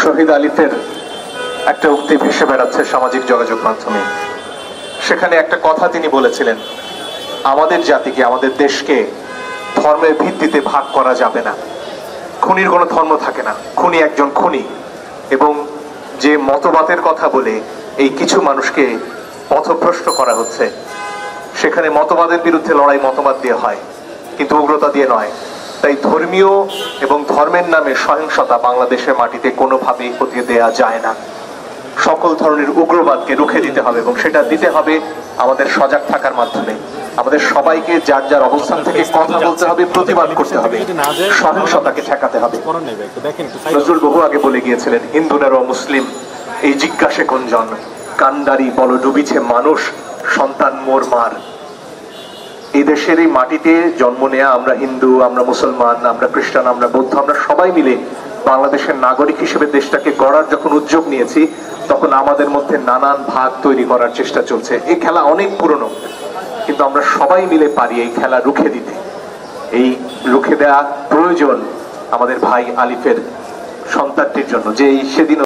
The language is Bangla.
শহীদ আলিফের একটা উক্তি ভেসে বেড়াচ্ছে সামাজিক যোগাযোগ মাধ্যমে। সেখানে একটা কথা তিনি বলেছিলেন, আমাদের জাতিকে, আমাদের দেশকে ধর্মের ভিত্তিতে ভাগ করা যাবে না। খুনির কোনো ধর্ম থাকে না, খুনি একজন খুনি। এবং যে মতবাদের কথা বলে এই কিছু মানুষকে পথভ্রষ্ট করা হচ্ছে, সেখানে মতবাদের বিরুদ্ধে লড়াই মতবাদ দিয়ে হয়, কিন্তু উগ্রতা দিয়ে নয়। তাই ধর্মীয় এবং ধর্মের নামে সহিংসতা বাংলাদেশের মাটিতে কোনোভাবেই হতে দেয়া যায় না। সকল ধরনের উগ্রবাদকে রুখে দিতে হবে, এবং সেটা দিতে হবে আমাদের সজাগ থাকার মাধ্যমে। আমাদের সবাইকে যার যার অবস্থান থেকে কথা বলতে হবে, প্রতিবাদ করতে হবে, সহিংসতাকে ঠেকাতে হবে। নজরুল বহু আগে বলে গিয়েছিলেন, হিন্দু নারো মুসলিম এই জিজ্ঞাসে কোনজন, কান্ডারি বল ডুবিছে মানুষ, সন্তান মোর মার। এই দেশের এই মাটিতে জন্ম নেয়া আমরা হিন্দু, আমরা মুসলমান, আমরা খ্রিস্টান, আমরা বৌদ্ধ, আমরা সবাই মিলে বাংলাদেশের নাগরিক হিসেবে দেশটাকে গড়ার যখন উদ্যোগ নিয়েছি, তখন আমাদের মধ্যে নানান ভাগ তৈরি করার চেষ্টা চলছে। এই খেলা অনেক পুরনো, কিন্তু আমরা সবাই মিলে পারি এই খেলা রুখে দিতে। এই রুখে দেওয়া প্রয়োজন আমাদের ভাই আলিফের সন্তানটির জন্য, যে সেদিন